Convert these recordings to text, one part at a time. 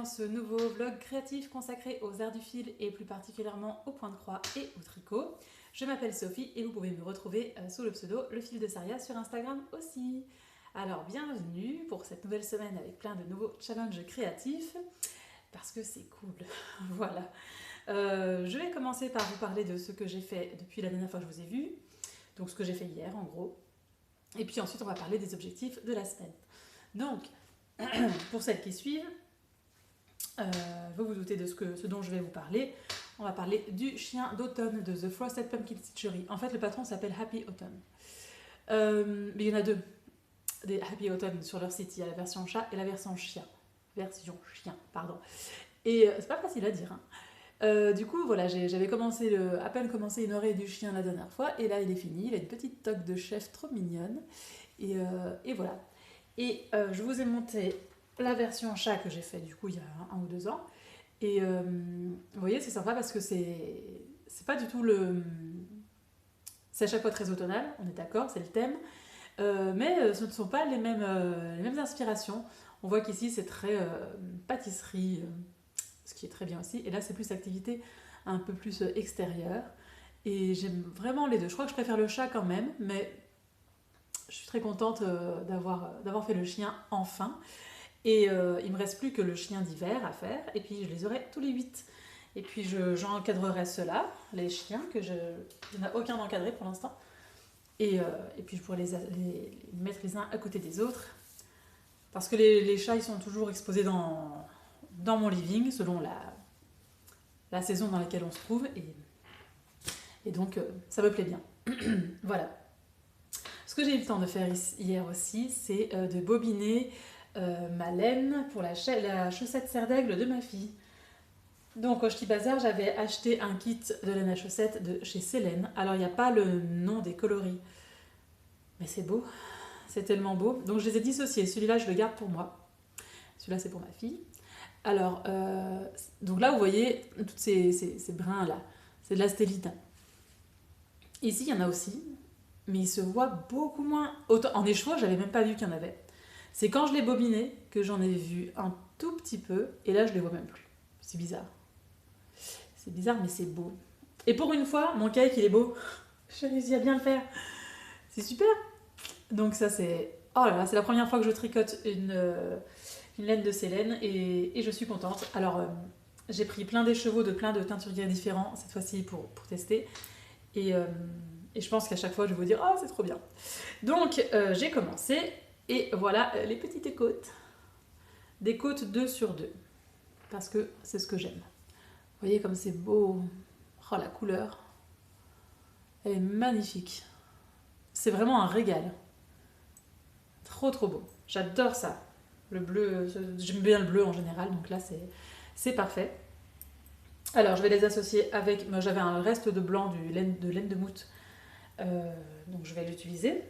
dans ce nouveau vlog créatif consacré aux arts du fil et plus particulièrement au point de croix et au tricot. Je m'appelle Sophie et vous pouvez me retrouver sous le pseudo Le Fil de Saria sur Instagram aussi. Alors bienvenue pour cette nouvelle semaine avec plein de nouveaux challenges créatifs parce que c'est cool, voilà. Je vais commencer par vous parler de ce que j'ai fait depuis la dernière fois que je vous ai vu, donc ce que j'ai fait hier en gros, et puis ensuite on va parler des objectifs de la semaine. Donc, pour celles qui suivent, vous vous doutez de ce dont je vais vous parler. On va parler du chien d'automne de The Frosted Pumpkin Stitchery. En fait, le patron s'appelle Happy Autumn. Mais il y en a deux, des Happy Autumn sur leur site. Il y a la version chat et la version chien. Version chien, pardon. Et c'est pas facile à dire. Du coup, voilà, j'avais à peine commencé une oreille du chien la dernière fois. Et là, il est fini. Il a une petite toque de chef trop mignonne. Et voilà. Et je vous ai monté la version chat que j'ai fait du coup il y a 1 ou 2 ans. Et vous voyez, c'est sympa parce que c'est pas du tout le... C'est à chaque fois très automnal, on est d'accord, c'est le thème. Mais ce ne sont pas les mêmes inspirations. On voit qu'ici c'est très pâtisserie, ce qui est très bien aussi. Et là c'est plus activité un peu plus extérieure. Et j'aime vraiment les deux. Je crois que je préfère le chat quand même, mais je suis très contente d'avoir fait le chien enfin. Et il me reste plus que le chien d'hiver à faire. Et puis je les aurai tous les 8. Et puis j'encadrerai ceux-là, les chiens, il n'y en a aucun d'encadré pour l'instant. Et puis je pourrai les mettre les uns à côté des autres. Parce que les chats, ils sont toujours exposés dans mon living, selon la saison dans laquelle on se trouve. Et donc, ça me plaît bien. Voilà. Ce que j'ai eu le temps de faire hier aussi, c'est de bobiner ma laine pour la chaussette serre d'aigle de ma fille. Donc au Ch'ti Bazar, j'avais acheté un kit de laine à chaussettes de chez Célène. Alors il n'y a pas le nom des coloris, mais c'est beau, c'est tellement beau. Donc je les ai dissociés, celui-là je le garde pour moi, celui-là c'est pour ma fille. Alors, donc là vous voyez, tous ces brins là, c'est de la stélite. Ici il y en a aussi, mais il se voit beaucoup moins. En écheveau, j'avais même pas vu qu'il y en avait. C'est quand je l'ai bobiné que j'en ai vu un tout petit peu, et là je les vois même plus. C'est bizarre. C'est bizarre, mais c'est beau. Et pour une fois, mon cake il est beau. J'ai réussi à bien le faire. C'est super. Donc ça c'est... Oh là là, c'est la première fois que je tricote une laine de Célène, et je suis contente. Alors, j'ai pris plein d'écheveaux de plein de teinturiers différents, cette fois-ci pour tester. Et je pense qu'à chaque fois, je vais vous dire « Oh, c'est trop bien !» Donc, j'ai commencé, et voilà les petites côtes. Des côtes 2 sur 2, parce que c'est ce que j'aime. Vous voyez comme c'est beau. Oh, la couleur. Elle est magnifique. C'est vraiment un régal. Trop, trop beau. J'adore ça. Le bleu, j'aime bien le bleu en général, donc là, c'est parfait. Alors, je vais les associer avec... Moi, j'avais un reste de blanc de laine de moute. Donc je vais l'utiliser.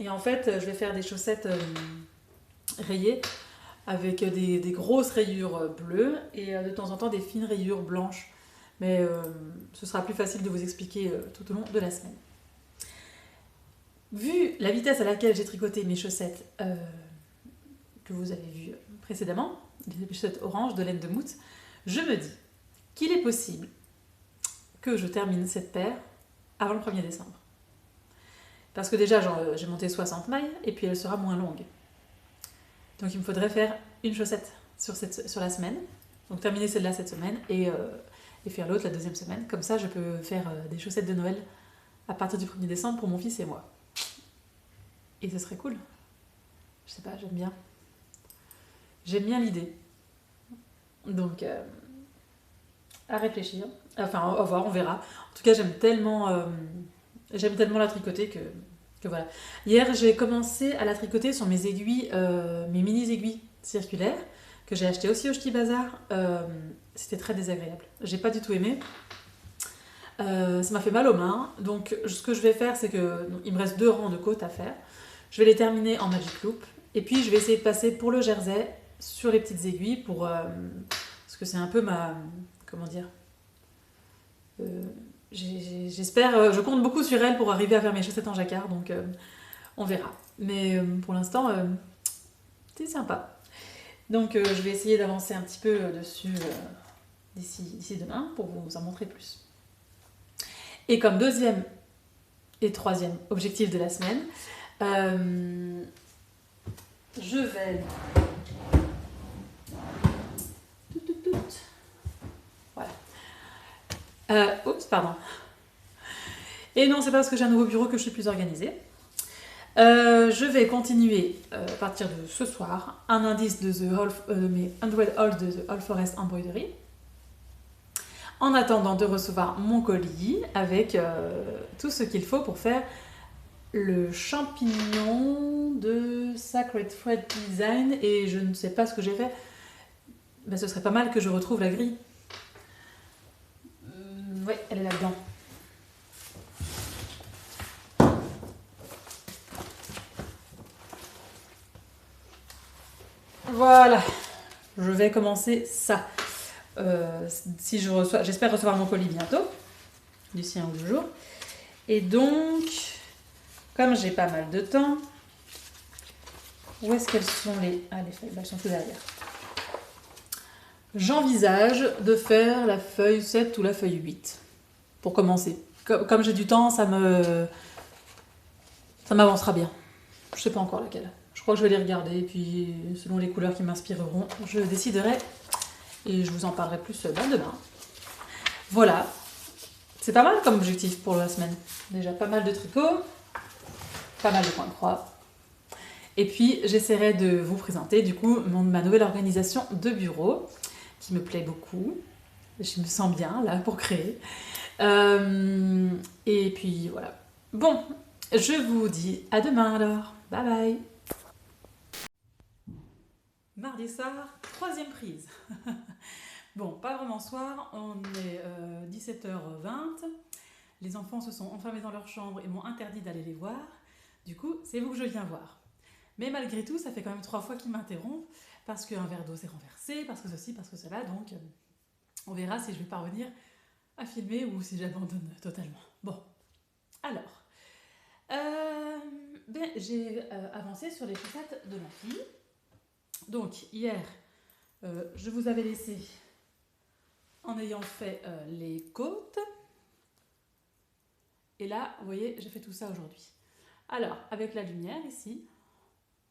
Et en fait, je vais faire des chaussettes rayées avec des grosses rayures bleues et de temps en temps des fines rayures blanches. Mais ce sera plus facile de vous expliquer tout au long de la semaine. Vu la vitesse à laquelle j'ai tricoté mes chaussettes que vous avez vues précédemment, les chaussettes orange de laine de moute, je me dis qu'il est possible que je termine cette paire avant le 1er décembre. Parce que déjà, j'ai monté 60 mailles, et puis elle sera moins longue. Donc il me faudrait faire une chaussette sur la semaine, donc terminer celle-là cette semaine, et faire l'autre la deuxième semaine. Comme ça, je peux faire des chaussettes de Noël à partir du 1er décembre pour mon fils et moi. Et ce serait cool. Je sais pas, j'aime bien. J'aime bien l'idée. Donc, à réfléchir. Enfin, au revoir, on verra. En tout cas, j'aime tellement la tricoter que voilà. Hier, j'ai commencé à la tricoter sur mes aiguilles, mes mini-aiguilles circulaires, que j'ai achetées aussi au Ch'ti Bazar. C'était très désagréable. J'ai pas du tout aimé. Ça m'a fait mal aux mains. Donc, ce que je vais faire, c'est que... il me reste 2 rangs de côtes à faire. Je vais les terminer en Magic Loop. Et puis, je vais essayer de passer pour le jersey sur les petites aiguilles pour... parce que c'est un peu ma... Comment dire j'espère, je compte beaucoup sur elle pour arriver à faire mes chaussettes en jacquard, donc on verra. Mais pour l'instant, c'est sympa. Donc je vais essayer d'avancer un petit peu dessus d'ici demain pour vous en montrer plus. Et comme deuxième et troisième objectif de la semaine, je vais... Voilà. Oups, pardon. Et non, c'est pas parce que j'ai un nouveau bureau que je suis plus organisée. Je vais continuer à partir de ce soir un indice de mes 100 Halls de The All Forest Embroidery. En attendant de recevoir mon colis avec tout ce qu'il faut pour faire le champignon de Sacred Thread Design. Et je ne sais pas ce que j'ai fait. Ben, ce serait pas mal que je retrouve la grille. Oui, elle est là-dedans. Voilà, je vais commencer ça. Si je reçois, j'espère recevoir mon colis bientôt, d'ici 1 ou 2 jours. Et donc, comme j'ai pas mal de temps, où est-ce qu'elles sont les... Ah, les feuilles, elles sont tout derrière. J'envisage de faire la feuille 7 ou la feuille 8, pour commencer. Comme j'ai du temps, ça m'avancera bien. Je sais pas encore laquelle. Je crois que je vais les regarder, et puis selon les couleurs qui m'inspireront, je déciderai. Et je vous en parlerai plus demain. Voilà. C'est pas mal comme objectif pour la semaine. Déjà pas mal de tricot, pas mal de points de croix. Et puis j'essaierai de vous présenter du coup ma nouvelle organisation de bureau, qui me plaît beaucoup. Je me sens bien là pour créer. Et puis voilà. Bon, je vous dis à demain alors. Bye bye. Mardi soir, 3e prise. Bon, pas vraiment soir, on est 17h20. Les enfants se sont enfermés dans leur chambre et m'ont interdit d'aller les voir. Du coup, c'est vous que je viens voir. Mais malgré tout, ça fait quand même 3 fois qu'ils m'interrompent parce qu'un verre d'eau s'est renversé, parce que ceci, parce que cela. Donc, on verra si je vais parvenir à filmer ou si j'abandonne totalement. Bon, alors, j'ai avancé sur les chaussettes de ma fille. Donc, hier, je vous avais laissé en ayant fait les côtes. Et là, vous voyez, j'ai fait tout ça aujourd'hui. Alors, avec la lumière ici,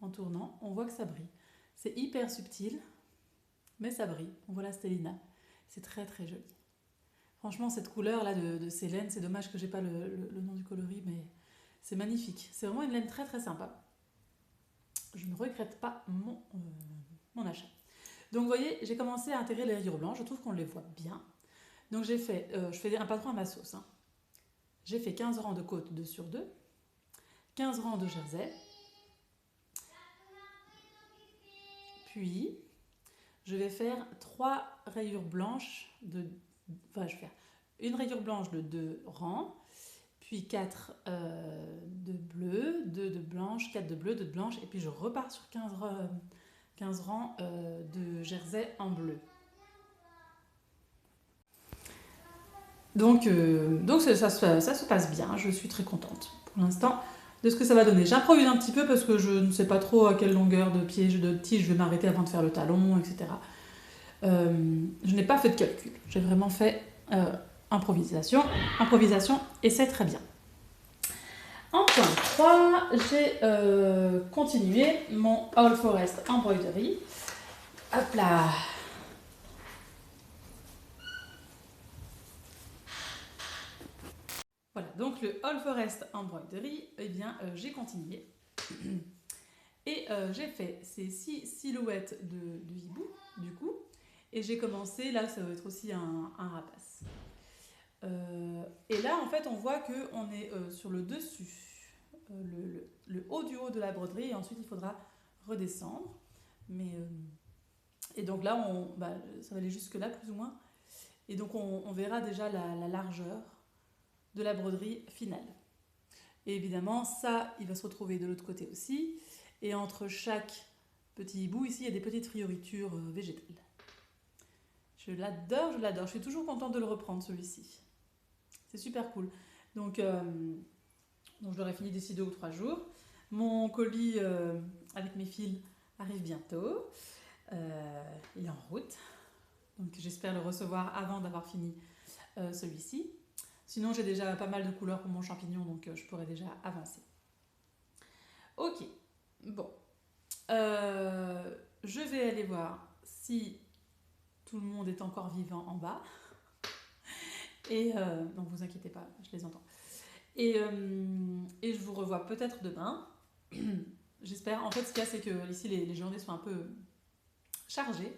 en tournant, on voit que ça brille. C'est hyper subtil, mais ça brille. On voit la stellina. C'est très très joli. Franchement, cette couleur-là de ces laines, c'est dommage que j'ai pas le nom du coloris, mais c'est magnifique. C'est vraiment une laine très très sympa. Je ne regrette pas mon achat. Donc, vous voyez, j'ai commencé à intégrer les rayures blanches. Je trouve qu'on les voit bien. Donc, je fais un patron à ma sauce. Hein. J'ai fait 15 rangs de côte 2 sur 2, 15 rangs de jersey, puis je vais faire 3 rayures blanches je vais faire une rayure blanche de 2 rangs, puis 4 de bleu, 2 de blanche, 4 de bleu, 2 de blanche, et puis je repars sur 15 rangs de jersey en bleu. Donc ça se passe bien, je suis très contente pour l'instant de ce que ça va donner. J'improvise un petit peu parce que je ne sais pas trop à quelle longueur de tige je vais m'arrêter avant de faire le talon, etc. Je n'ai pas fait de calcul, j'ai vraiment fait improvisation, et c'est très bien. En point 3, j'ai continué mon All Forest Embroidery. Hop là! Voilà, donc le All Forest Embroidery, eh bien, j'ai continué. Et j'ai fait ces 6 silhouettes de hibou, du coup. Et j'ai commencé, là, ça va être aussi un rapace. Et là, en fait, on voit qu'on est sur le dessus, le haut du haut de la broderie, et ensuite, il faudra redescendre. Et donc là, ça va aller jusque-là, plus ou moins. Et donc, on verra déjà la largeur de la broderie finale. Et évidemment, ça, il va se retrouver de l'autre côté aussi. Et entre chaque petit hibou, ici, il y a des petites fioritures végétales. Je l'adore, je l'adore. Je suis toujours contente de le reprendre, celui-ci. C'est super cool. Donc je l'aurai fini d'ici 2 ou 3 jours. Mon colis avec mes fils arrive bientôt. Il est en route. Donc j'espère le recevoir avant d'avoir fini celui-ci. Sinon j'ai déjà pas mal de couleurs pour mon champignon, donc je pourrais déjà avancer. Ok, bon. Je vais aller voir si tout le monde est encore vivant en bas. Et donc vous inquiétez pas, je les entends. Et je vous revois peut-être demain. J'espère. En fait, ce qu'il y a, c'est que ici les journées sont un peu chargées.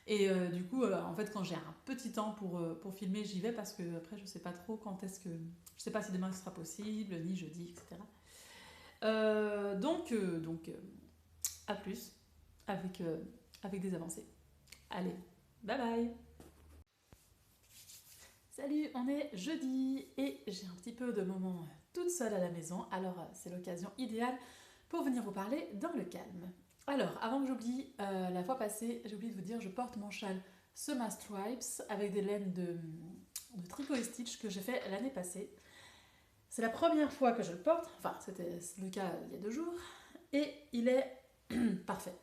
Et du coup, en fait, quand j'ai un petit temps pour filmer, j'y vais parce que après, je sais pas trop quand est-ce que. Je sais pas si demain ce sera possible, ni jeudi, etc. Donc, à plus avec des avancées. Allez, bye bye. Salut, on est jeudi et j'ai un petit peu de moment toute seule à la maison, alors c'est l'occasion idéale pour venir vous parler dans le calme. Alors, avant que j'oublie, la fois passée, j'ai oublié de vous dire, je porte mon châle Sema Stripes avec des laines de Tricot et Stitch que j'ai fait l'année passée. C'est la première fois que je le porte, enfin c'était le cas il y a 2 jours, et il est parfait.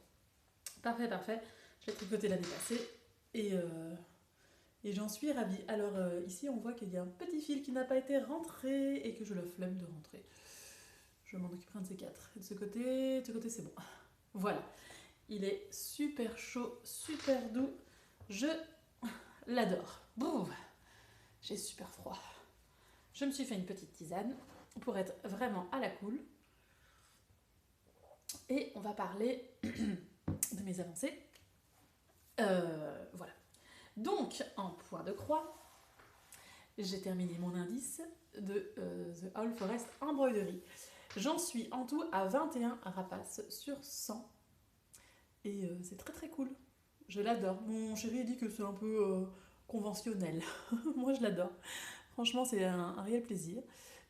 Parfait. Je l'ai tricoté l'année passée et j'en suis ravie. Alors ici on voit qu'il y a un petit fil qui n'a pas été rentré et que je le flemme de rentrer. Je m'en occuperai un de ces 4. Et de ce côté c'est bon. Voilà. Il est super chaud, super doux. Je l'adore. Boum. J'ai super froid. Je me suis fait une petite tisane pour être vraiment à la cool. Et on va parler de mes avancées. Voilà. Donc, en point de croix, j'ai terminé mon indice de The All Forest Embroidery. J'en suis en tout à 21 rapaces sur 100. Et c'est très cool. Je l'adore. Mon chéri dit que c'est un peu conventionnel. Moi, je l'adore. Franchement, c'est un réel plaisir.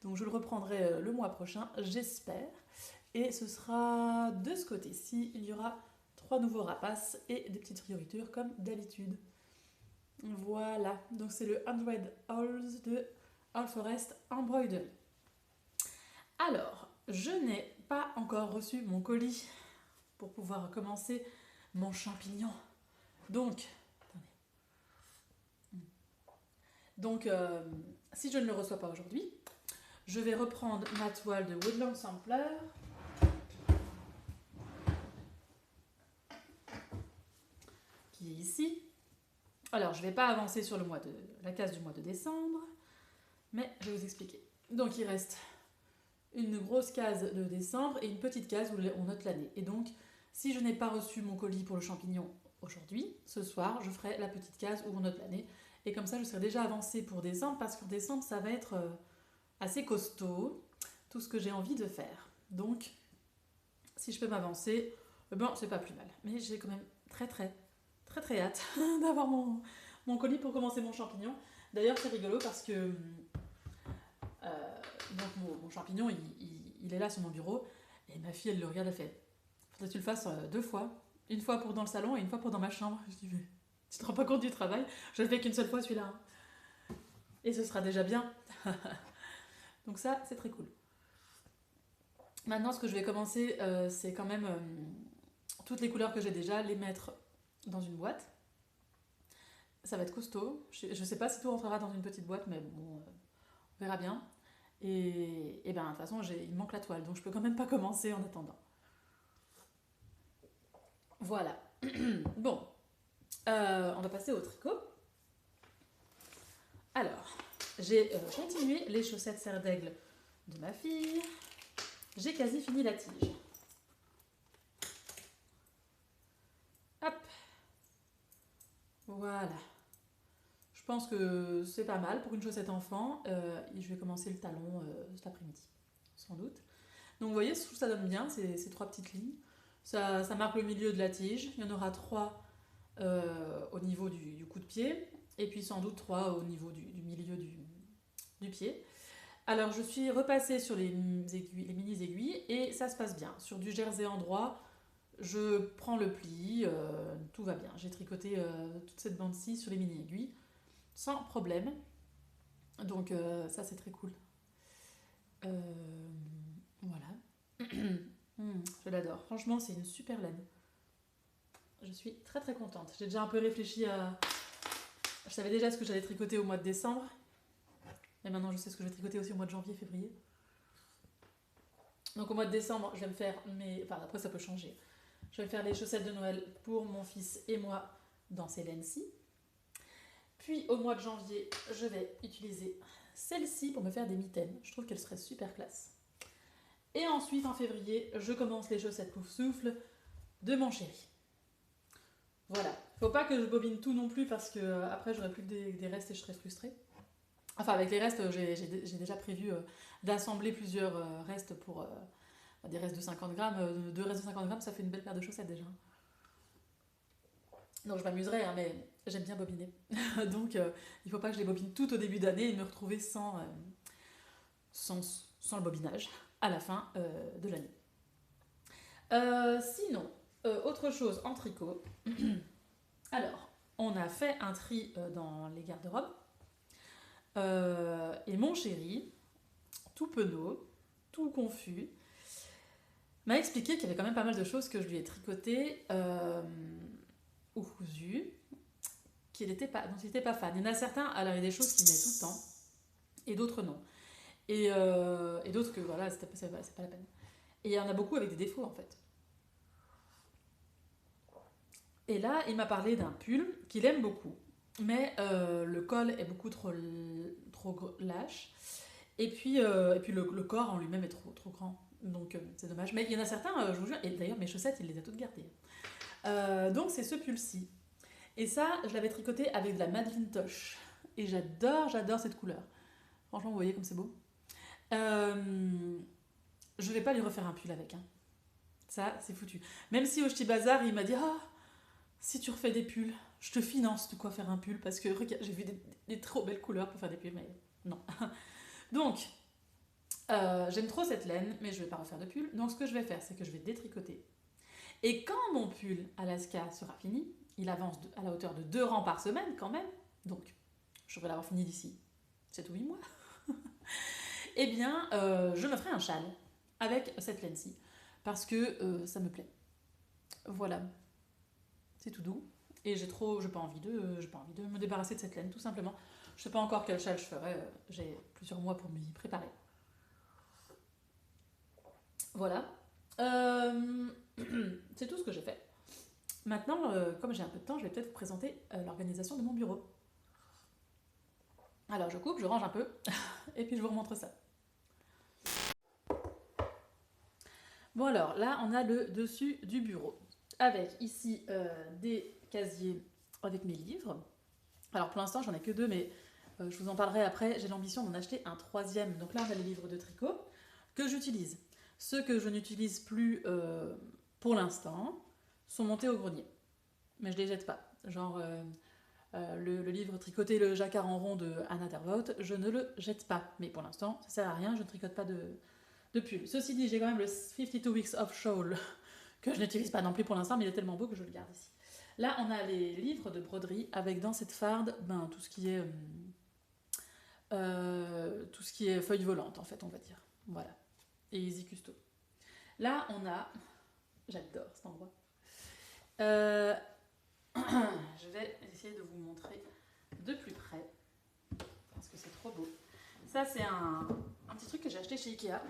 Donc, je le reprendrai le mois prochain, j'espère. Et ce sera de ce côté-ci. Il y aura 3 nouveaux rapaces et des petites fioritures comme d'habitude. Voilà, donc c'est le 100 Halls de All Forest Embroidery. Alors, je n'ai pas encore reçu mon colis pour pouvoir commencer mon champignon. Donc, si je ne le reçois pas aujourd'hui, je vais reprendre ma toile de Woodland Sampler. Qui est ici. Alors, je ne vais pas avancer sur la case du mois de décembre, mais je vais vous expliquer. Donc, il reste une grosse case de décembre et une petite case où on note l'année. Et donc, si je n'ai pas reçu mon colis pour le champignon aujourd'hui, ce soir, je ferai la petite case où on note l'année. Et comme ça, je serai déjà avancée pour décembre, parce qu'en décembre, ça va être assez costaud, tout ce que j'ai envie de faire. Donc, si je peux m'avancer, ben, c'est pas plus mal. Mais j'ai quand même très hâte d'avoir mon colis pour commencer mon champignon. D'ailleurs, c'est rigolo parce que donc mon champignon, il est là sur mon bureau, et ma fille, elle le regarde, elle fait faudrait que tu le fasses 2 fois. Une fois pour dans le salon et une fois pour dans ma chambre. Je dis, mais tu te rends pas compte du travail? Je le fais qu'une seule fois celui-là. Hein. Et ce sera déjà bien. Donc ça, c'est très cool. Maintenant, ce que je vais commencer, c'est quand même toutes les couleurs que j'ai déjà, les mettre dans une boîte. Ça va être costaud. Je sais pas si tout rentrera dans une petite boîte, mais bon, on verra bien. Et ben, de toute façon, il me manque la toile, donc je peux quand même pas commencer en attendant. Voilà. Bon, on va passer au tricot. Alors, j'ai continué les chaussettes serre d'aigle de ma fille. J'ai quasi fini la tige. Hop. Voilà. Je pense que c'est pas mal pour une chaussette enfant. Et je vais commencer le talon cet après-midi, sans doute. Donc vous voyez, je trouve que ça donne bien ces 3 petites lignes. Ça marque le milieu de la tige. Il y en aura 3 au niveau du coup de pied. Et puis sans doute 3 au niveau du milieu du pied. Alors je suis repassée sur les mini-aiguilles et ça se passe bien. Sur du jersey en droit, je prends le pli, tout va bien. J'ai tricoté toute cette bande-ci sur les mini-aiguilles sans problème. Donc ça c'est très cool. Voilà. Je l'adore. Franchement, c'est une super laine. Je suis très très contente. J'ai déjà un peu réfléchi à... Je savais déjà ce que j'allais tricoter au mois de décembre. Et maintenant je sais ce que je vais tricoter aussi au mois de janvier, février. Donc au mois de décembre, je vais me faire mes... Enfin après ça peut changer. Je vais me faire les chaussettes de Noël pour mon fils et moi dans ces laines-ci. Puis au mois de janvier, je vais utiliser celle-ci pour me faire des mitaines. Je trouve qu'elle serait super classe. Et ensuite en février, je commence les chaussettes pouf souffle de mon chéri. Voilà. Faut pas que je bobine tout non plus parce que après j'aurai plus que des restes et je serai frustrée. Enfin avec les restes, j'ai déjà prévu d'assembler plusieurs restes pour des restes de 50 grammes. Deux restes de 50 grammes, ça fait une belle paire de chaussettes déjà. Donc je m'amuserai, hein, mais j'aime bien bobiner. Donc il faut pas que je les bobine tout au début d'année et me retrouver sans le bobinage à la fin de l'année. Sinon, autre chose en tricot. Alors, on a fait un tri dans les garde-robes. Et mon chéri, tout penaud, tout confus, m'a expliqué qu'il y avait quand même pas mal de choses que je lui ai tricotées ou cousues dont il n'était pas fan. Il y en a certains, alors il y a des choses qu'il met tout le temps et d'autres non. Et d'autres que voilà, c'est pas la peine. Et il y en a beaucoup avec des défauts en fait. Et là, il m'a parlé d'un pull qu'il aime beaucoup, mais le col est beaucoup trop lâche. Et puis le corps en lui-même est trop grand. Donc c'est dommage. Mais il y en a certains, je vous jure, et d'ailleurs mes chaussettes, il les a toutes gardées. Donc c'est ce pull-ci. Et ça, je l'avais tricoté avec de la Madeline Tosh. Et j'adore cette couleur. Franchement, vous voyez comme c'est beau. Je vais pas lui refaire un pull avec. Hein. Ça, c'est foutu. Même si au Ch'ti Bazar, il m'a dit ah, si tu refais des pulls, je te finance de quoi faire un pull. Parce que regarde, j'ai vu des trop belles couleurs pour faire des pulls, mais non. Donc, j'aime trop cette laine, mais je vais pas refaire de pull. Donc, ce que je vais faire, c'est que je vais détricoter. Et quand mon pull Alaska sera fini, il avance à la hauteur de 2 rangs par semaine quand même. Donc, je vais l'avoir fini d'ici 7 ou 8 mois. Eh bien, je me ferai un châle avec cette laine-ci. Parce que ça me plaît. Voilà. C'est tout doux. Et j'ai pas envie de me débarrasser de cette laine, tout simplement. Je sais pas encore quel châle je ferai. J'ai plusieurs mois pour m'y préparer. Voilà. C'est tout ce que j'ai fait. Maintenant, comme j'ai un peu de temps, je vais peut-être vous présenter l'organisation de mon bureau. Alors, je coupe, je range un peu, et puis je vous remontre ça. Bon alors, là, on a le dessus du bureau, avec ici des casiers avec mes livres. Alors, pour l'instant, j'en ai que 2, mais je vous en parlerai après. J'ai l'ambition d'en acheter un 3e. Donc là, on a les livres de tricot que j'utilise. Ceux que je n'utilise plus pour l'instant sont montés au grenier. Mais je les jette pas. Genre le livre Tricoter le jacquard en rond de Anna Dervout, je ne le jette pas. Mais pour l'instant, ça sert à rien, je ne tricote pas de pull. Ceci dit, j'ai quand même le 52 Weeks of Shawl que je n'utilise pas non plus pour l'instant, mais il est tellement beau que je le garde ici. Là, on a les livres de broderie avec dans cette farde tout ce qui est feuille volante en fait, on va dire. Voilà. Et Easy Custo. Là, on a... J'adore cet endroit. Je vais essayer de vous montrer de plus près parce que c'est trop beau. Ça, c'est un petit truc que j'ai acheté chez Ikea.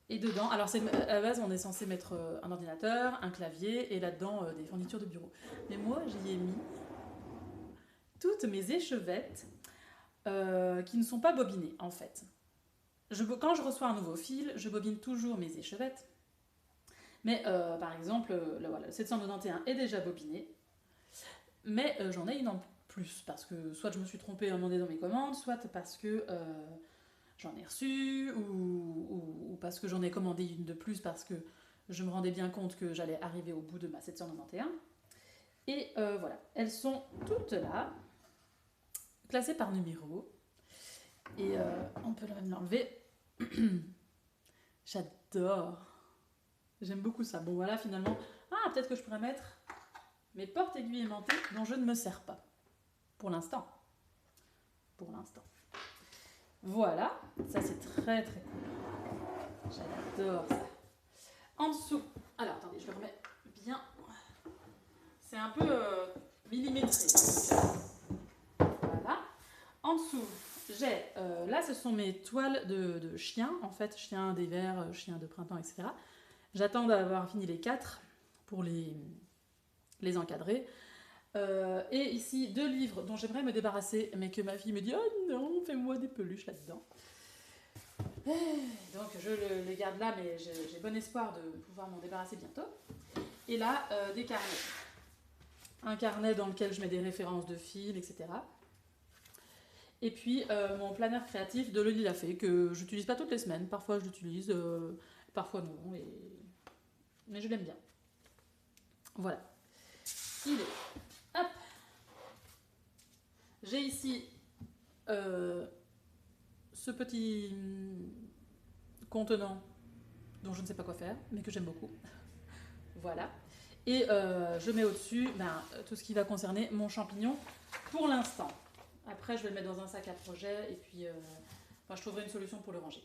Et dedans, alors à la base, on est censé mettre un ordinateur, un clavier et là-dedans des fournitures de bureau. Mais moi, j'y ai mis toutes mes échevettes qui ne sont pas bobinées en fait. Quand je reçois un nouveau fil, je bobine toujours mes échevettes. Mais par exemple, le 791 est déjà bobiné, mais j'en ai une en plus, parce que soit je me suis trompée à un moment donné dans mes commandes, soit parce que j'en ai reçu, ou parce que j'en ai commandé une de plus, parce que je me rendais bien compte que j'allais arriver au bout de ma 791. Et voilà, elles sont toutes là, classées par numéro, et on peut même l'enlever. J'adore. J'aime beaucoup ça. Bon voilà, finalement, peut-être que je pourrais mettre mes porte-aiguilles aimantées dont je ne me sers pas. Pour l'instant. Voilà, ça c'est très très cool. J'adore ça. En dessous, Alors, attendez, je le remets bien. C'est un peu millimétré. Voilà. En dessous, j'ai, là ce sont mes toiles de chiens, en fait, chiens d'hiver, chiens de printemps, etc. J'attends d'avoir fini les 4 pour les encadrer. Et ici, 2 livres dont j'aimerais me débarrasser, mais que ma fille me dit « Oh non, fais-moi des peluches là-dedans ». Donc je les garde là, mais j'ai bon espoir de pouvoir m'en débarrasser bientôt. Et là, des carnets. Un carnet dans lequel je mets des références de fils, etc. Et puis mon planeur créatif de Loli l'a fait, que je n'utilise pas toutes les semaines. Parfois je l'utilise, parfois non. Mais je l'aime bien. Voilà. Il est. Hop. J'ai ici ce petit contenant dont je ne sais pas quoi faire, mais que j'aime beaucoup. Voilà. Et je mets au-dessus tout ce qui va concerner mon champignon pour l'instant. Après, je vais le mettre dans un sac à projet et puis je trouverai une solution pour le ranger.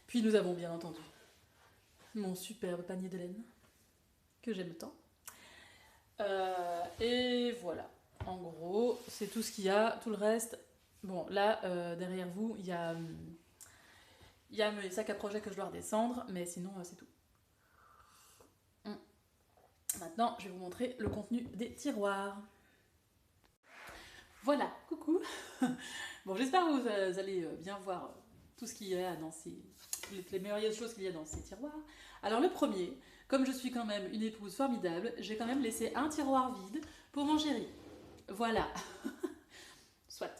Puis nous avons bien entendu mon superbe panier de laine que j'aime tant. Et voilà. En gros, c'est tout ce qu'il y a. Tout le reste, bon, là, derrière vous, il y a mes sacs à projet que je dois redescendre, mais sinon, c'est tout. Maintenant, je vais vous montrer le contenu des tiroirs. Voilà, coucou. Bon, j'espère que vous allez bien voir tout ce qu'il y a dans les merveilleuses choses qu'il y a dans ces tiroirs. Alors le premier, comme je suis quand même une épouse formidable, j'ai quand même laissé un tiroir vide pour mon chéri. Voilà. Soit.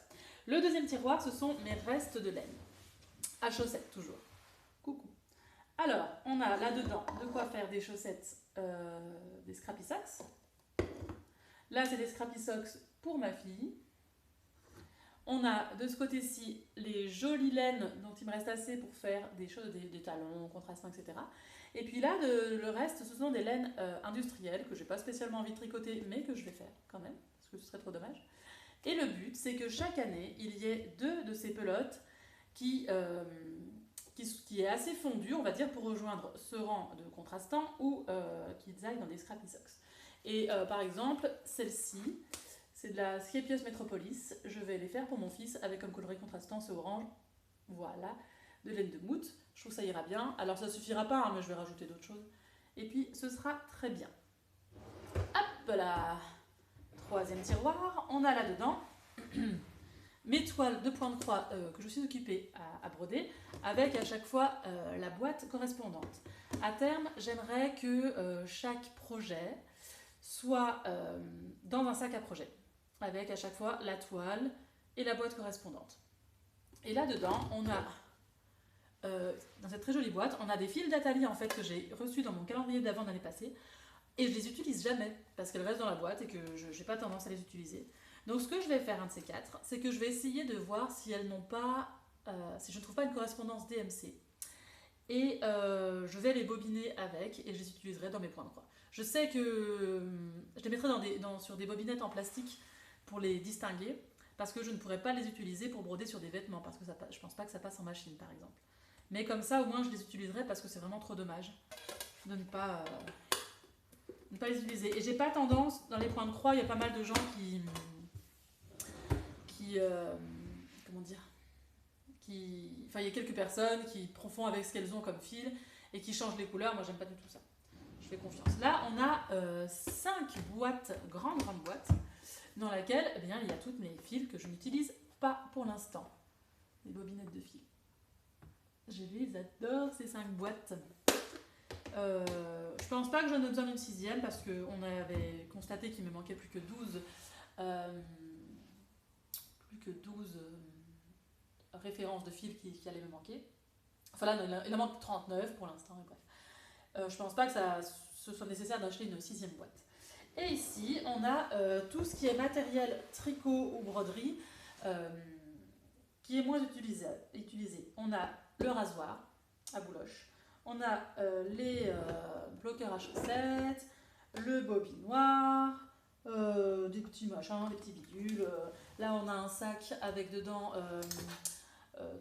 Le deuxième tiroir, ce sont mes restes de laine. À chaussettes, toujours. Coucou. Alors, on a là-dedans de quoi faire des chaussettes, des scrappy socks. Là, c'est des scrappy socks pour ma fille. On a de ce côté-ci les jolies laines dont il me reste assez pour faire des choses, des talons contrastants, etc. Et puis là, le reste, ce sont des laines industrielles que je n'ai pas spécialement envie de tricoter, mais que je vais faire quand même, parce que ce serait trop dommage. Et le but, c'est que chaque année, il y ait 2 de ces pelotes qui est assez fondu, on va dire, pour rejoindre ce rang de contrastants ou qu'ils aillent dans des scrappy socks. Et par exemple, celle-ci, c'est de la Skepios Metropolis. Je vais les faire pour mon fils avec comme coloris contrastant ce orange. Voilà, de laine de moute. Je trouve que ça ira bien. Alors ça suffira pas, hein, mais je vais rajouter d'autres choses. Et puis ce sera très bien. Hop là. Troisième tiroir, on a là-dedans mes toiles de point de croix que je suis occupée à broder, avec à chaque fois la boîte correspondante. À terme, j'aimerais que chaque projet soit dans un sac à projet, avec à chaque fois la toile et la boîte correspondante. Et là-dedans, on a, dans cette très jolie boîte, on a des fils d'Atali en fait que j'ai reçus dans mon calendrier d'avant l'année passée, et je les utilise jamais parce qu'elles restent dans la boîte et que je n'ai pas tendance à les utiliser. Donc ce que je vais faire, un de ces 4, c'est que je vais essayer de voir si elles n'ont pas, si je ne trouve pas une correspondance DMC. Et je vais les bobiner avec et je les utiliserai dans mes points de croix. Je sais que je les mettrai sur des bobinettes en plastique pour les distinguer, parce que je ne pourrais pas les utiliser pour broder sur des vêtements, parce que je ne pense pas que ça passe en machine par exemple. Mais comme ça, au moins, je les utiliserai parce que c'est vraiment trop dommage de ne pas les utiliser. Et j'ai pas tendance, dans les points de croix, il y a pas mal de gens comment dire, enfin il y a quelques personnes qui font avec ce qu'elles ont comme fil et qui changent les couleurs. Moi j'aime pas du tout ça, je fais confiance. Là on a 5 boîtes, grandes boîtes, dans laquelle eh bien, il y a toutes mes fils que je n'utilise pas pour l'instant, les bobinettes de fil. Je les adore ces 5 boîtes. Je pense pas que j'en ai besoin d'une 6e parce qu'on avait constaté qu'il me manquait plus que 12 références de fils qui allaient me manquer. Enfin là, il en manque 39 pour l'instant, bref. Je pense pas que ce soit nécessaire d'acheter une 6e boîte. Et ici, on a tout ce qui est matériel tricot ou broderie qui est moins utilisé. On a le rasoir à bouloche. On a les bloqueurs à chaussettes, le bobinoir, des petits machins, des petits bidules. Là, on a un sac avec dedans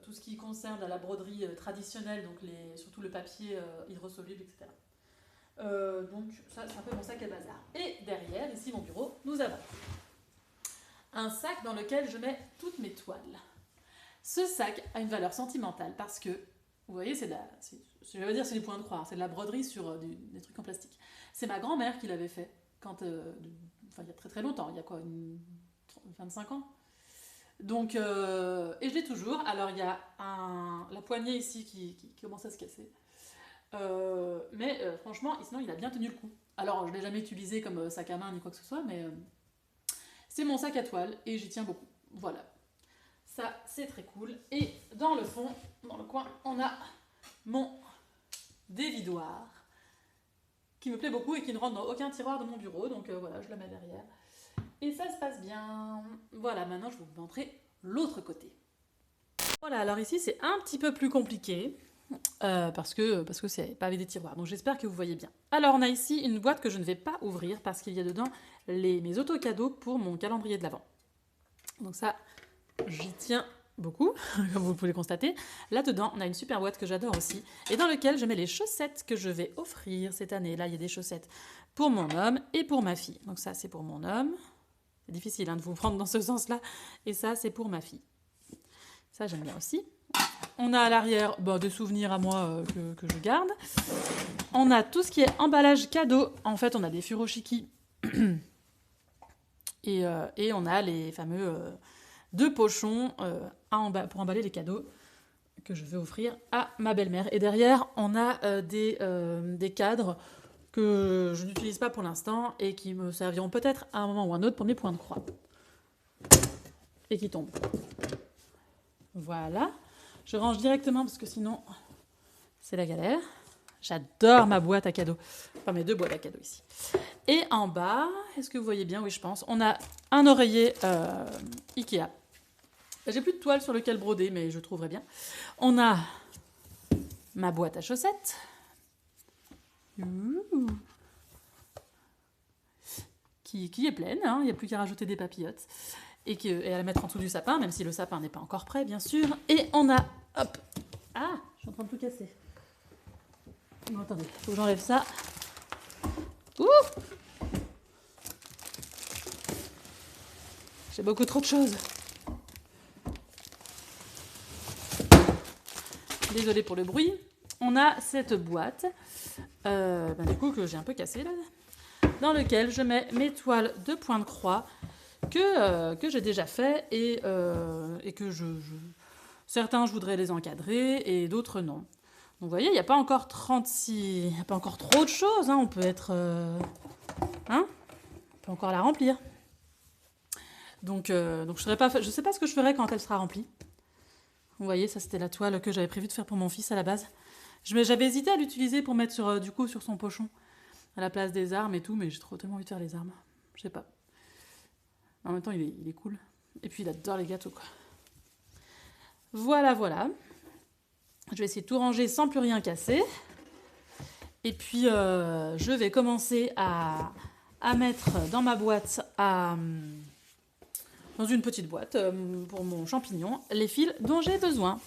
tout ce qui concerne la broderie traditionnelle, donc surtout le papier hydrosoluble, etc. Donc ça, c'est un peu mon sac à bazar. Et derrière, ici mon bureau, nous avons un sac dans lequel je mets toutes mes toiles. Ce sac a une valeur sentimentale parce que, vous voyez, je vais dire c'est du point de croix, c'est de la broderie sur des trucs en plastique. C'est ma grand-mère qui l'avait fait quand, il y a très très longtemps, il y a quoi, 25 ans. Donc, et je l'ai toujours. Alors il y a la poignée ici qui commence à se casser. Mais franchement, sinon il a bien tenu le coup. Alors je ne l'ai jamais utilisé comme sac à main ni quoi que ce soit, mais c'est mon sac à toile et j'y tiens beaucoup. Voilà. Ça, c'est très cool. Et dans le fond, dans le coin, on a mon dévidoir qui me plaît beaucoup et qui ne rentre dans aucun tiroir de mon bureau. Donc voilà, je le mets derrière. Et ça se passe bien. Voilà, maintenant je vais vous montrer l'autre côté. Voilà, alors ici c'est un petit peu plus compliqué. Parce que c'est pas avec des tiroirs. Donc j'espère que vous voyez bien. Alors on a ici une boîte que je ne vais pas ouvrir parce qu'il y a dedans mes auto-cadeaux pour mon calendrier de l'Avent. Donc ça, j'y tiens beaucoup, comme vous pouvez le constater. Là-dedans, on a une super boîte que j'adore aussi et dans laquelle je mets les chaussettes que je vais offrir cette année. Là, il y a des chaussettes pour mon homme et pour ma fille. Donc ça, c'est pour mon homme. C'est difficile de vous prendre dans ce sens-là. Et ça, c'est pour ma fille. Ça, j'aime bien aussi. On a à l'arrière des souvenirs à moi que je garde. On a tout ce qui est emballage cadeau. En fait, on a des furoshiki. Et on a les fameux 2 pochons pour emballer les cadeaux que je vais offrir à ma belle-mère. Et derrière, on a des cadres que je n'utilise pas pour l'instant et qui me serviront peut-être à un moment ou un autre pour mes points de croix. Et qui tombent. Voilà. Je range directement parce que sinon, c'est la galère. J'adore ma boîte à cadeaux. Enfin, mes 2 boîtes à cadeaux ici. Et en bas, est-ce que vous voyez bien? Oui, je pense. On a un oreiller Ikea. J'ai plus de toile sur lequel broder, mais je trouverai bien. On a ma boîte à chaussettes. Qui est pleine. Hein. Il n'y a plus qu'à rajouter des papillotes. Et à la mettre en dessous du sapin, même si le sapin n'est pas encore prêt, bien sûr. Et on a... Hop. Ah, je suis en train de tout casser. Non, attendez, il faut que j'enlève ça. Ouh, j'ai beaucoup trop de choses. Désolée pour le bruit. On a cette boîte, du coup, que j'ai un peu cassée, là, dans lequel je mets mes toiles de point de croix que j'ai déjà fait et que certains, je voudrais les encadrer et d'autres, non. Donc vous voyez, il n'y a pas encore 36... Il n'y a pas encore trop de choses. Hein. On peut être... on peut encore la remplir. Donc je ne sais pas ce que je ferai quand elle sera remplie. Vous voyez, ça c'était la toile que j'avais prévu de faire pour mon fils à la base. J'avais hésité à l'utiliser pour mettre sur son pochon, à la place des armes et tout, mais j'ai tellement envie de faire les armes. Je sais pas. En même temps, il est cool. Et puis il adore les gâteaux, quoi. Voilà, voilà. Je vais essayer de tout ranger sans plus rien casser. Et puis, je vais commencer à mettre dans ma boîte, dans une petite boîte, pour mon champignon, les fils dont j'ai besoin.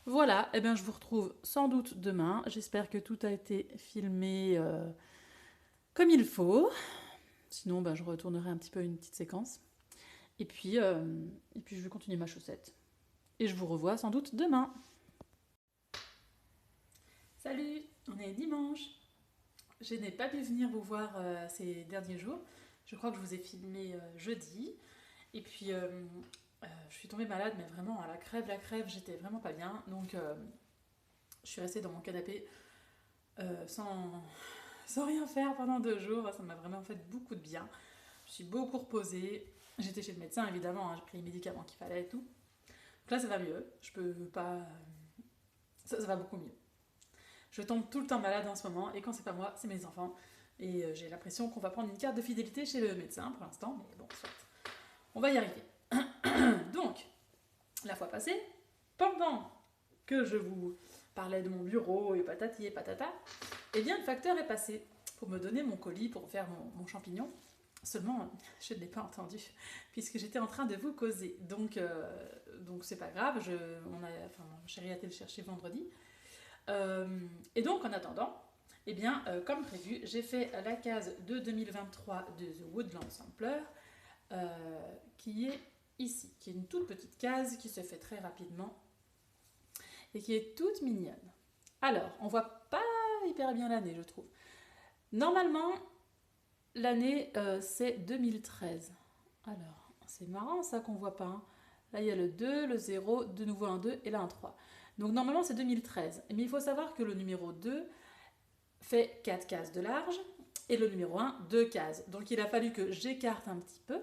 Voilà, et bien je vous retrouve sans doute demain. J'espère que tout a été filmé comme il faut. Sinon, je retournerai un petit peu une petite séquence. Et puis je vais continuer ma chaussette. Et je vous revois sans doute demain. Salut, on est dimanche. Je n'ai pas pu venir vous voir ces derniers jours. Je crois que je vous ai filmé jeudi. Et puis, je suis tombée malade, mais vraiment à la crève, j'étais vraiment pas bien. Donc, je suis restée dans mon canapé sans rien faire pendant 2 jours. Ça m'a vraiment fait beaucoup de bien. Je suis beaucoup reposée. J'étais chez le médecin, évidemment. Hein, j'ai pris les médicaments qu'il fallait et tout. Donc là, ça va mieux. Je peux pas... Ça va beaucoup mieux. Je tombe tout le temps malade en ce moment. Et quand c'est pas moi, c'est mes enfants. Et j'ai l'impression qu'on va prendre une carte de fidélité chez le médecin pour l'instant. Mais bon, soit. On va y arriver. Donc, la fois passée, pendant que je vous parlais de mon bureau et patati et patata, eh bien le facteur est passé pour me donner mon colis pour faire mon champignon. Seulement, je ne l'ai pas entendu puisque j'étais en train de vous causer. Donc c'est pas grave. Mon chéri a été le chercher vendredi. Et donc en attendant, Eh bien, comme prévu, j'ai fait la case de 2023 de The Woodland Sampler, qui est ici, qui est une toute petite case qui se fait très rapidement et qui est toute mignonne. Alors, on voit pas hyper bien l'année, je trouve. Normalement, l'année, c'est 2013. Alors, c'est marrant ça qu'on voit pas. Hein. Là, il y a le 2, le 0, de nouveau un 2 et là un 3. Donc, normalement, c'est 2013. Mais il faut savoir que le numéro 2 fait 4 cases de large et le numéro 1, 2 cases. Donc, il a fallu que j'écarte un petit peu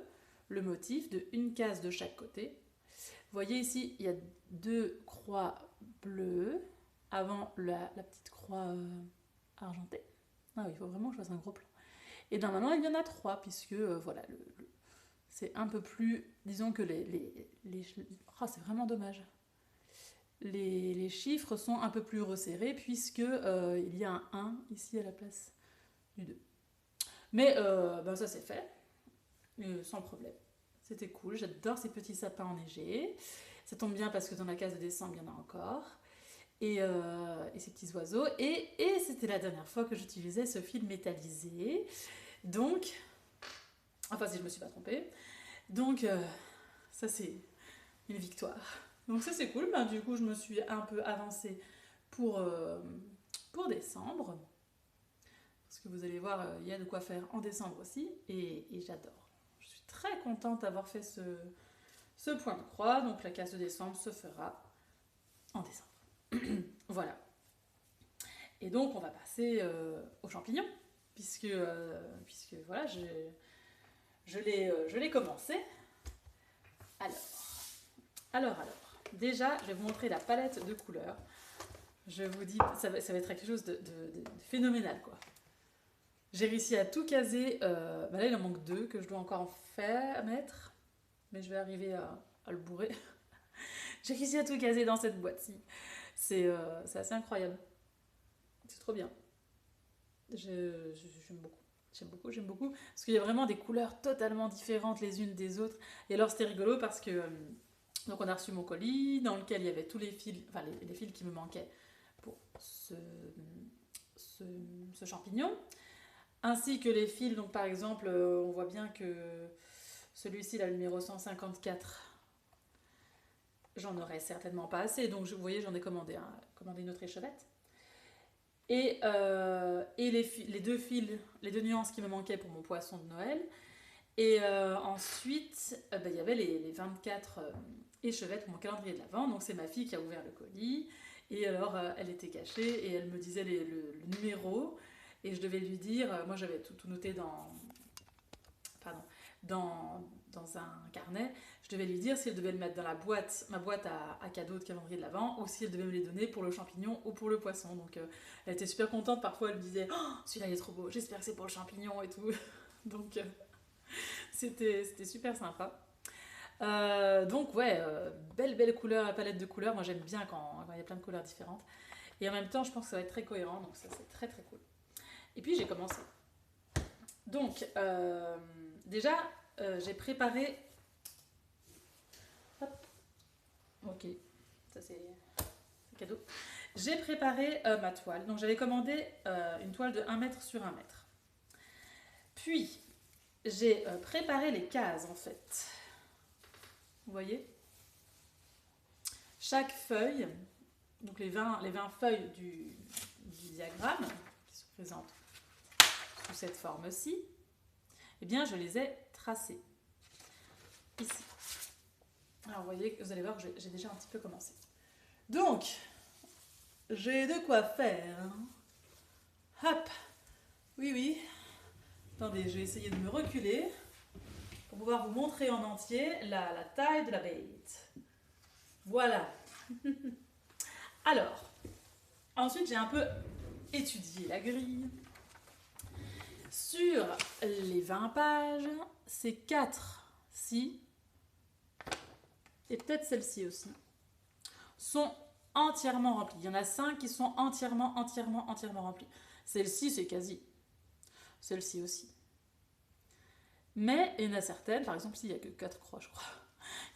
le motif de une case de chaque côté. Vous voyez ici, il y a 2 croix bleues avant la petite croix argentée. Ah oui, il faut vraiment que je fasse un gros plan. Et normalement, il y en a 3, puisque voilà, c'est un peu plus. Disons que oh, c'est vraiment dommage. Les chiffres sont un peu plus resserrés, puisque il y a un 1 ici à la place du 2. Mais ben ça, c'est fait, sans problème. C'était cool, j'adore ces petits sapins enneigés. Ça tombe bien parce que dans la case de décembre, il y en a encore. Et ces petits oiseaux. Et c'était la dernière fois que j'utilisais ce fil métallisé. Donc, enfin si je me suis pas trompée. Donc, ça c'est une victoire. Donc ça c'est cool. Ben, du coup, je me suis un peu avancée pour décembre. Parce que vous allez voir, il y a de quoi faire en décembre aussi. Et j'adore. Je suis très contente d'avoir fait ce point de croix. Donc la case de décembre se fera en décembre. Voilà. Et donc on va passer aux champignons, puisque voilà, je l'ai commencé. Alors, déjà, je vais vous montrer la palette de couleurs. Je vous dis, ça va être quelque chose de phénoménal, quoi. J'ai réussi à tout caser. Bah là, il en manque 2 que je dois encore mettre, mais je vais arriver à le bourrer. J'ai réussi à tout caser dans cette boîte-ci. C'est assez incroyable. C'est trop bien. J'aime beaucoup. J'aime beaucoup. Parce qu'il y a vraiment des couleurs totalement différentes les unes des autres. Et alors, c'était rigolo parce que... donc, on a reçu mon colis dans lequel il y avait tous les fils, enfin les fils qui me manquaient pour ce champignon. Ainsi que les fils, donc par exemple, on voit bien que celui-ci, là, le numéro 154, j'en aurais certainement pas assez. Donc, vous voyez, j'en ai commandé une autre échevette. Et les 2 fils, les 2 nuances qui me manquaient pour mon poisson de Noël. Et ensuite, il y avait les 24 échevettes pour mon calendrier de l'Avent. Donc c'est ma fille qui a ouvert le colis. Et alors, elle était cachée et elle me disait le numéro. Et je devais lui dire, moi j'avais tout noté dans un carnet. Je devais lui dire si elle devait le mettre dans ma boîte à cadeaux de calendrier de l'Avent, ou si elle devait me les donner pour le champignon ou pour le poisson. Donc elle était super contente. Parfois elle me disait, oh, celui-là il est trop beau, j'espère que c'est pour le champignon et tout. Donc c'était super sympa. Donc ouais, belle couleur, la palette de couleurs. Moi j'aime bien quand il y a plein de couleurs différentes. Et en même temps je pense que ça va être très cohérent, donc ça c'est très cool. Et puis j'ai commencé. Donc déjà j'ai préparé... Hop. Ok, ça c'est cadeau. J'ai préparé ma toile. Donc j'avais commandé une toile de 1 mètre sur 1 mètre. Puis j'ai préparé les cases en fait. Vous voyez ? Chaque feuille, donc les 20 feuilles du diagramme qui se présentent sous cette forme-ci, eh bien je les ai tracées ici. Alors vous voyez, vous allez voir que j'ai déjà un petit peu commencé. Donc, j'ai de quoi faire. Hop, oui. Attendez, je vais essayer de me reculer pour pouvoir vous montrer en entier la taille de la bête. Voilà. Alors, ensuite j'ai un peu étudié la grille. Sur les 20 pages, ces 4-ci, et peut-être celle-ci aussi, sont entièrement remplies. Il y en a 5 qui sont entièrement remplies. Celle-ci, c'est quasi. Celle-ci aussi. Mais il y en a certaines, par exemple, ici, il n'y a que 4 croix, je crois.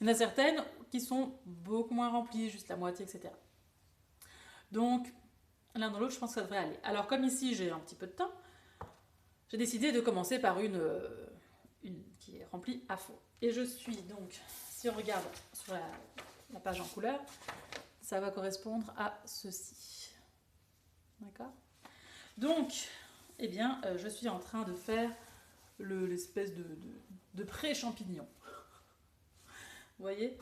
Il y en a certaines qui sont beaucoup moins remplies, juste la moitié, etc. Donc, L'un dans l'autre, je pense que ça devrait aller. Alors comme ici j'ai un petit peu de temps, j'ai décidé de commencer par une qui est remplie à fond. Et je suis donc, si on regarde sur la page en couleur, ça va correspondre à ceci. D'accord? Donc, eh bien, je suis en train de faire l'espèce de pré-champignon. Vous voyez?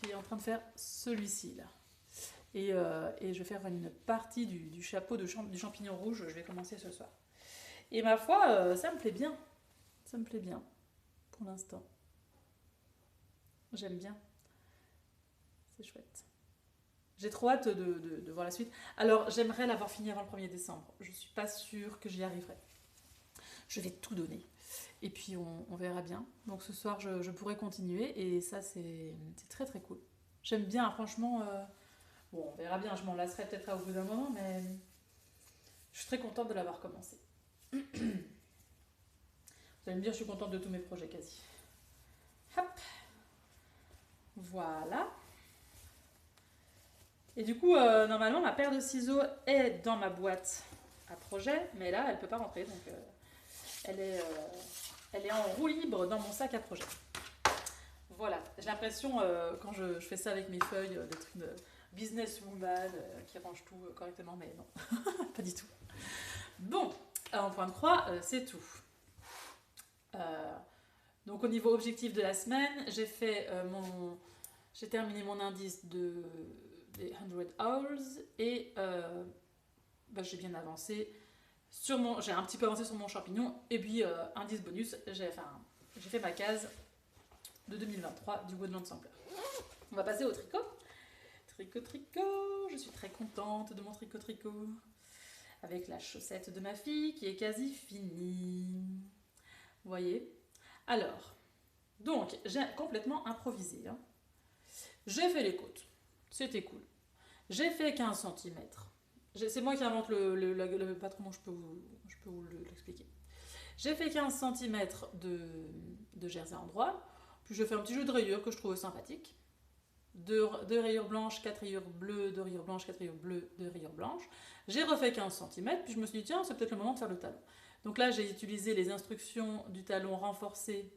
Je suis en train de faire celui-ci là. Et je vais faire une partie du chapeau du champignon rouge, je vais commencer ce soir. Et ma foi, ça me plaît bien. Ça me plaît bien, pour l'instant. J'aime bien. C'est chouette. J'ai trop hâte de voir la suite. Alors, j'aimerais l'avoir fini avant le 1er décembre. Je ne suis pas sûre que j'y arriverai. Je vais tout donner. Et puis, on verra bien. Donc, ce soir, je pourrai continuer. Et ça, c'est très, très cool. J'aime bien, franchement. Bon, on verra bien. Je m'en lasserai peut-être au bout d'un moment. Mais je suis très contente de l'avoir commencé. Vous allez me dire, je suis contente de tous mes projets, quasi. Hop. Voilà. Et du coup, normalement, ma paire de ciseaux est dans ma boîte à projet, mais là, elle ne peut pas rentrer, donc elle est en roue libre dans mon sac à projet. Voilà, j'ai l'impression, quand je fais ça avec mes feuilles, d'être une businesswoman qui range tout correctement, mais non, pas du tout. Bon, en point de croix, c'est tout. Donc au niveau objectif de la semaine, j'ai terminé mon indice des 100 hours et j'ai bien avancé j'ai un petit peu avancé sur mon champignon et puis indice bonus, j'ai fait ma case de 2023 du Woodland Sampler. On va passer au tricot. Tricot, je suis très contente de mon tricot avec la chaussette de ma fille qui est quasi finie. Vous voyez? Alors, donc j'ai complètement improvisé. Hein. J'ai fait les côtes, c'était cool. J'ai fait 15 cm. C'est moi qui invente pas trop comment je peux vous l'expliquer. J'ai fait 15 cm de jersey endroit, puis je fais un petit jeu de rayures que je trouvais sympathique. Deux rayures blanches, 4 rayures bleues, 2 rayures blanches, 4 rayures bleues, 2 rayures blanches. J'ai refait 15 cm, puis je me suis dit, tiens, c'est peut-être le moment de faire le talon. Donc là, j'ai utilisé les instructions du talon renforcé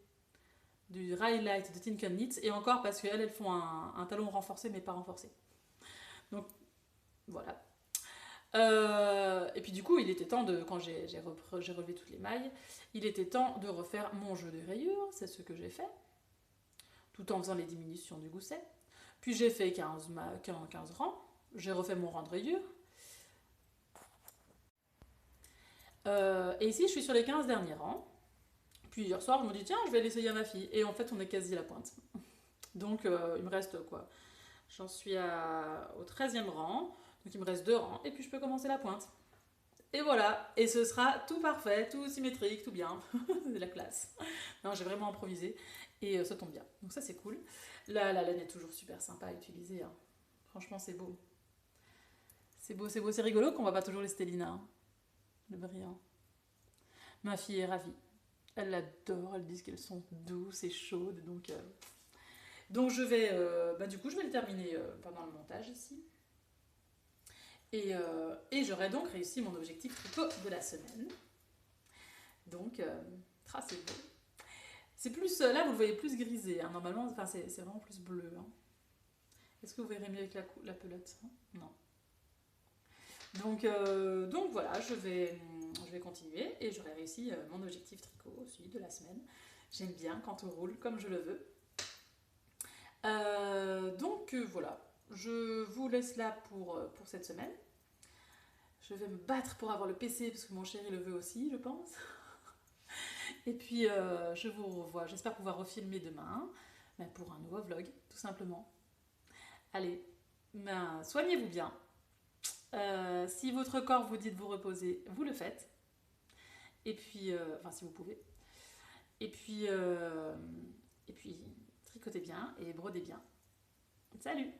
du Highlight de Tinker Knits, et encore parce qu'elles font un talon renforcé, mais pas renforcé. Donc, voilà. Et puis du coup, il était temps quand j'ai relevé toutes les mailles, il était temps de refaire mon jeu de rayures, c'est ce que j'ai fait, tout en faisant les diminutions du gousset. Puis j'ai fait 15 rangs, j'ai refait mon rang de rayures. Et ici, je suis sur les 15 derniers rangs. Puis hier soir, je me dis, tiens, je vais l'essayer à ma fille. Et en fait, on est quasi à la pointe. Donc, il me reste quoi? J'en suis au 13e rang. Donc, il me reste 2 rangs. Et puis, je peux commencer la pointe. Et voilà. Et ce sera tout parfait, tout symétrique, tout bien. C'est la classe. Non, j'ai vraiment improvisé. Et ça tombe bien. Donc, ça, c'est cool. Là, la laine est toujours super sympa à utiliser. Hein. Franchement, c'est beau. C'est beau, c'est beau. C'est rigolo qu'on voit pas toujours les Stellina. Hein. Le brillant. Ma fille est ravie. Elle l'adore, elle dit qu'elles sont douces et chaudes, donc je vais, du coup je vais le terminer pendant le montage ici. Et j'aurai donc réussi mon objectif tricot de la semaine. Donc, c'est beau. C'est plus, là vous le voyez plus grisé, hein, normalement, c'est vraiment plus bleu. Hein. Est-ce que vous verrez mieux avec la pelote? Non. Donc voilà, je vais continuer et j'aurai réussi mon objectif tricot aussi de la semaine. J'aime bien quand on roule comme je le veux. Voilà, je vous laisse là pour cette semaine. Je vais me battre pour avoir le PC parce que mon chéri le veut aussi, je pense. Et puis je vous revois, j'espère pouvoir refilmer demain pour un nouveau vlog, tout simplement. Allez, soignez-vous bien. Si votre corps vous dit de vous reposer, vous le faites. Et puis, si vous pouvez. Et puis, tricotez bien et brodez bien. Salut!